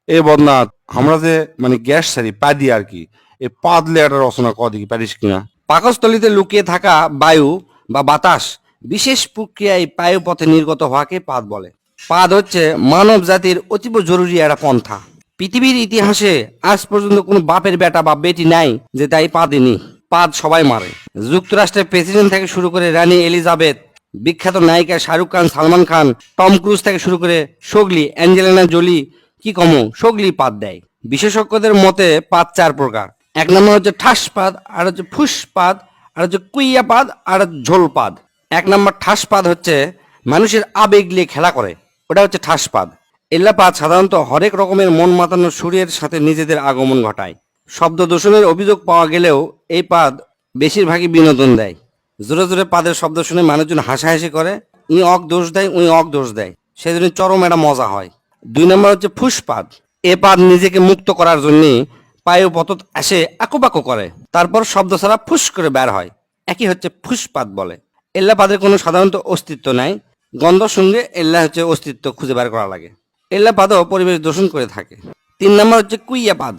এ বদনাথ, আমরা যে মানে গ্যাস সারি পা দিয়ে আর কি, এ পাদলে একটা রচনা দেখি পারিস কিনা। পাকস্থলীতে লুকিয়ে থাকা বায়ু বা বাতাস বিশেষ প্রক্রিয়ায় বায়ুপথে নির্গত হওয়াকে পাদ বলে। পাদ হচ্ছে মানব জাতির অতীব জরুরি একটা পন্থা। পৃথিবীর ইতিহাসে আজ পর্যন্ত কোনো বাপের বেটা বা বেটি নাই যে তাই পাদেনি। পাদ সবাই মারে। যুক্তরাষ্ট্রের প্রেসিডেন্ট থেকে শুরু করে রানী এলিজাবেথ, বিখ্যাত নায়িকা শাহরুখ খান, সালমান খান, টম ক্রুজ থেকে শুরু করে সোগলি, অ্যাঞ্জেলিনা জোলি, কি কমো সোগলি পাদ দেয়। বিশেষজ্ঞদের মতে পাদ চার প্রকার। এক নম্বর হচ্ছে ঠাসপাদ, আর হচ্ছে ফুসপাদ, আর হচ্ছে কুইয়াপাদ, আর ঝোলপাদ। এক নম্বর ঠাসপাদ হচ্ছে মানুষের আবেগ নিয়ে খেলা করে, ওটা হচ্ছে ঠাসপাদ। এল্লাপাদ সাধারণত হরেক রকমের মন মাতানো সুরের সাথে নিজেদের আগমন ঘটায়। শব্দ দূষণের অভিযোগ পাওয়া গেলেও এই পাদ বেশিরভাগই বিনোদন দেয়। জোরে জোরে পাদের শব্দ শুনে মানুষজন হাসাহাসি করে, উই অক দোষ দেয়, উই অক দোষ দেয়, সেজন্য চরম একটা মজা হয়। দুই নম্বর হচ্ছে ফুসপাদ। এ পাদ নিজেকে মুক্ত করার জন্য পায়ে পতত আসে আকুপাকু করে, তারপর শব্দ ছাড়া ফুস করে বের হয়, একই হচ্ছে ফুসপাদ বলে। এল্লা পাদের কোনো সাধারণত অস্তিত্ব নাই, গন্ধ সঙ্গে এল্লা হচ্ছে অস্তিত্ব খুঁজে বের করা লাগে। এল্লা পাদও পরিবেশ দূষণ করে থাকে। তিন নম্বর হচ্ছে কুইয়া পাদ।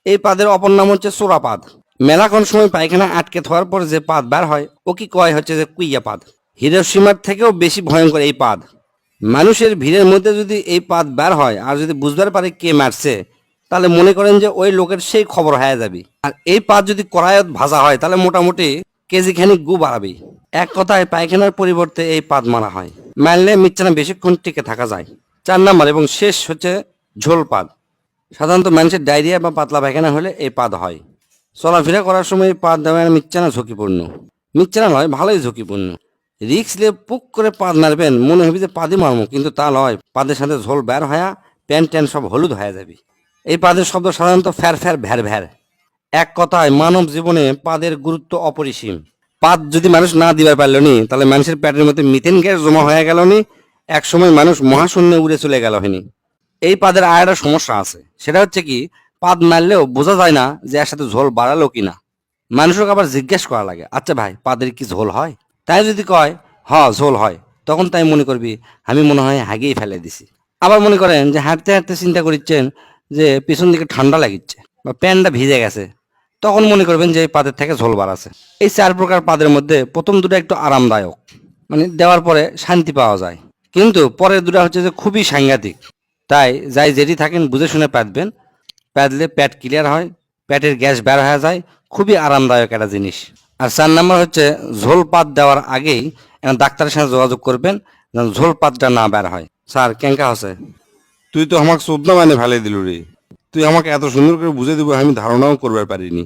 এই পাদের অপর নাম হচ্ছে সোরাপাদ। মেলাক্ষণ সময় পায়খানা আটকে থাকার পর যে পাদ বের হয় ও কি কয় হচ্ছে যে কুইয়া পাদ। হিরোশিমার থেকেও বেশি ভয়ঙ্কর এই পাদ। মানুষের ভিড়ের মধ্যে যদি এই পাদ বের হয় আর যদি বুঝবার পারে কে মারছে, তাহলে মনে করেন যে ওই লোকের সেই খবর হয়ে যাবে। আর এই পাদ যদি কড়াইত ভাজা হয় তাহলে মোটামুটি কেজি খানিক গু বাড়াবে। এক কথায় পায়খানার পরিবর্তে এই পাদ মারা হয়, মারলে মিচ্ছানা বেশিক্ষণ টিকে থাকা যায়। চার নাম্বার এবং শেষ হচ্ছে ঝোল পাদ। সাধারণত মানুষের ডায়রিয়া বা পাতলা পায়খানা হলে এই পাদ হয়। চলাফেরা করার সময় এই পাদ দেওয়া মিচ্ছানা ঝুঁকিপূর্ণ। মিচ্ছানা নয়, ভালোই ঝুঁকিপূর্ণ। রিক্স নিয়ে পুক করে পাদ মারবেন, মনে হবে যে পাদই মারমো, কিন্তু তা নয়, পাদের সাথে ঝোল বের হয়া প্যান্ট ট্যান সব হলুদ হয়ে যাবে। এই পাদের শব্দ সাধারণত ফ্যার ফ্যার ভ্যার ভ্যার। এক কথায় মানব জীবনে পাদের গুরুত্ব অপরিসীম। পাদ যদি মানুষ না দিবার পারল নি, তাহলে মানুষের পেটের মধ্যে মিথেন গ্যাস জমা হয়ে গেল নি, এক সময় মানুষ মহাশূন্যে উড়ে চলে গেল হয়নি। এই পাদের আর একটা সমস্যা আছে, সেটা হচ্ছে কি, পাদ মারলেও বোঝা যায় না যে এর সাথে ঝোল বাড়ালো কিনা। মানুষকে আবার জিজ্ঞেস করা লাগে, আচ্ছা ভাই পাদের কি ঝোল হয়? তাই যদি কয় হ ঝোল হয়, তখন তাই মনে করবি আমি মনে হয় হাগিয়ে ফেলে দিছি। আবার মনে করেন যে হাঁটতে হাঁটতে চিন্তা করছেন যে পিছন দিকে ঠান্ডা লাগিচ্ছে বা প্যান্টটা ভিজে গেছে, তখন মনে করবেন যে এই পাদের থেকে ঝোল বাড়াছে। এই চার প্রকার পাদের মধ্যে প্রথম দুটো একটু আরামদায়ক, মানে দেওয়ার পরে শান্তি পাওয়া যায়, কিন্তু পরের দুটো হচ্ছে যে খুবই সাংঘাতিক। তাই যাই যেটি থাকেন বুঝে শুনে পাতবেন, পাতলে পেট ক্লিয়ার হয়, পেটের গ্যাস বের হয়ে যায়, খুবই আরামদায়ক একটা জিনিস। আর চার নাম্বার হচ্ছে ঝোল পাত দেওয়ার আগেই ডাক্তারের সাথে যোগাযোগ করবেন যেন ঝোল পাতটা না বের হয়। স্যার কেঙ্কা হচ্ছে? তুই তো আমাকে চোদ্দা মানে ফেলে দিল রে। তুই আমাকে এত সুন্দর করে বুঝে দিব আমি ধারণাও করবার পারিনি।